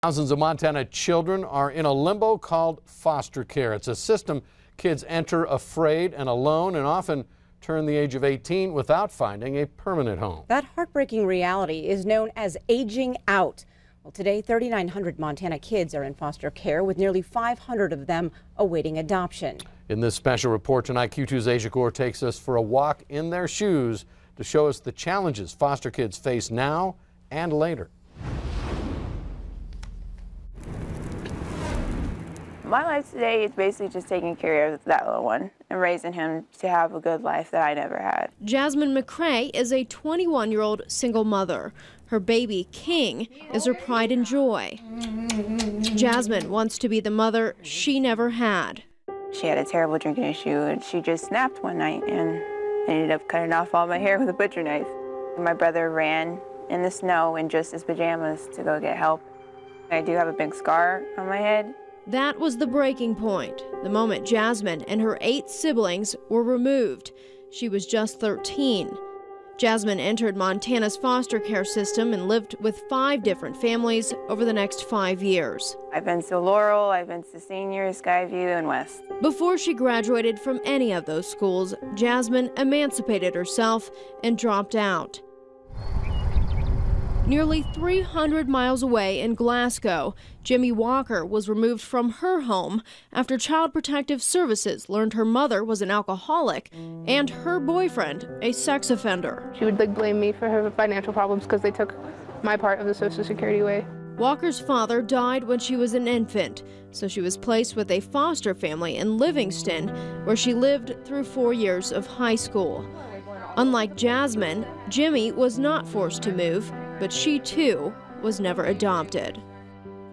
Thousands of Montana children are in a limbo called foster care. It's a system kids enter afraid and alone and often turn the age of 18 without finding a permanent home. That heartbreaking reality is known as aging out. Well, today, 3,900 Montana kids are in foster care, with nearly 500 of them awaiting adoption. In this special report tonight, Q2's Asia Gore takes us for a walk in their shoes to show us the challenges foster kids face now and later. My life today is basically just taking care of that little one and raising him to have a good life that I never had. Jasmine McCrae is a 21-year-old single mother. Her baby, King, is her pride and joy. Jasmine wants to be the mother she never had. She had a terrible drinking issue, and she just snapped one night and ended up cutting off all my hair with a butcher knife. My brother ran in the snow in just his pajamas to go get help. I do have a big scar on my head. That was the breaking point, the moment Jasmine and her 8 siblings were removed. She was just 13. Jasmine entered Montana's foster care system and lived with 5 different families over the next 5 years. I've been to Laurel, I've been to Senior, Skyview, and West. Before she graduated from any of those schools, Jasmine emancipated herself and dropped out. Nearly 300 miles away in Glasgow, Jimmy Walker was removed from her home after Child Protective Services learned her mother was an alcoholic and her boyfriend a sex offender. She would blame me for her financial problems because they took my part of the Social Security away. Walker's father died when she was an infant, so she was placed with a foster family in Livingston, where she lived through 4 years of high school. Unlike Jasmine, Jimmy was not forced to move, but she too was never adopted.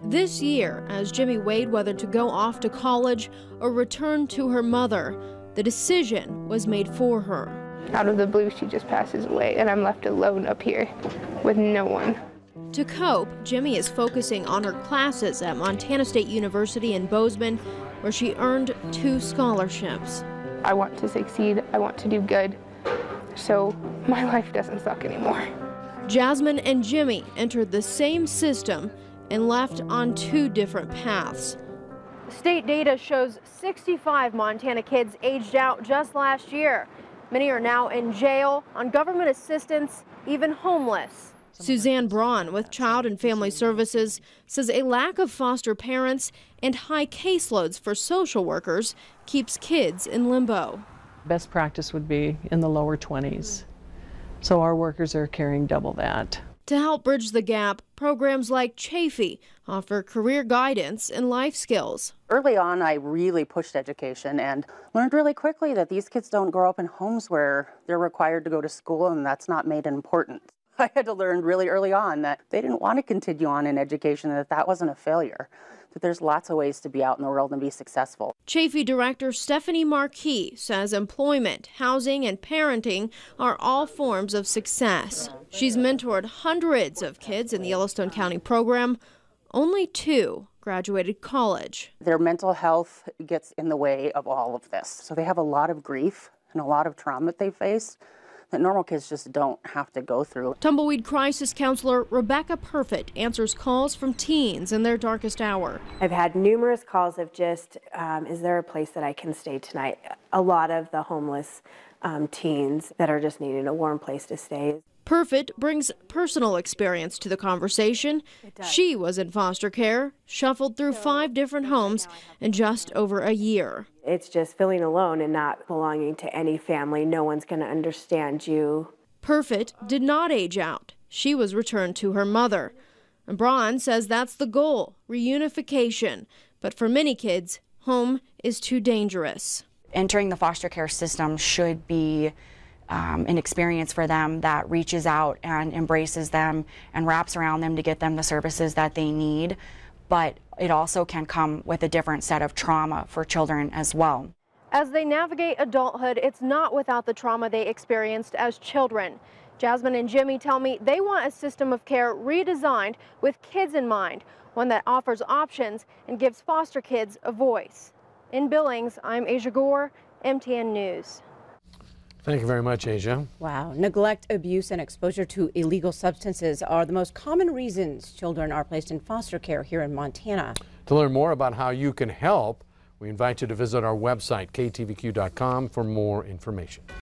This year, as Jimmy weighed whether to go off to college or return to her mother, the decision was made for her. Out of the blue, she just passes away, and I'm left alone up here with no one. To cope, Jimmy is focusing on her classes at Montana State University in Bozeman, where she earned 2 scholarships. I want to succeed, I want to do good, so my life doesn't suck anymore. Jasmine and Jimmy entered the same system and left on 2 different paths. State data shows 65 Montana kids aged out just last year. Many are now in jail, on government assistance, even homeless. Suzanne Braun with Child and Family Services says a lack of foster parents and high caseloads for social workers keeps kids in limbo. Best practice would be in the lower 20s. So our workers are carrying double that. To help bridge the gap, programs like Chafee offer career guidance and life skills. Early on, I really pushed education and learned really quickly that these kids don't grow up in homes where they're required to go to school, and that's not made important. I had to learn really early on that they didn't want to continue on in education, that wasn't a failure, that there's lots of ways to be out in the world and be successful. Chafee Director Stephanie Marquis says employment, housing, and parenting are all forms of success. She's mentored hundreds of kids in the Yellowstone County program. Only 2 graduated college. Their mental health gets in the way of all of this. So they have a lot of grief and a lot of trauma that they face that normal kids just don't have to go through. Tumbleweed crisis counselor Rebecca Perfett answers calls from teens in their darkest hour. I've had numerous calls of just, is there a place that I can stay tonight? A lot of the homeless teens that are just needing a warm place to stay. Perfett brings personal experience to the conversation. She was in foster care, shuffled through 5 different homes in just over a year. It's just feeling alone and not belonging to any family. No one's going to understand you. Perfett did not age out. She was returned to her mother. And Braun says that's the goal, reunification. But for many kids, home is too dangerous. Entering the foster care system should be an experience for them that reaches out and embraces them and wraps around them to get them the services that they need. But it also can come with a different set of trauma for children as well. As they navigate adulthood, it's not without the trauma they experienced as children. Jasmine and Jimmy tell me they want a system of care redesigned with kids in mind, one that offers options and gives foster kids a voice. In Billings, I'm Asia Gore, MTN News. Thank you very much, Asia. Wow. Neglect, abuse, and exposure to illegal substances are the most common reasons children are placed in foster care here in Montana. To learn more about how you can help, we invite you to visit our website, ktvq.com, for more information.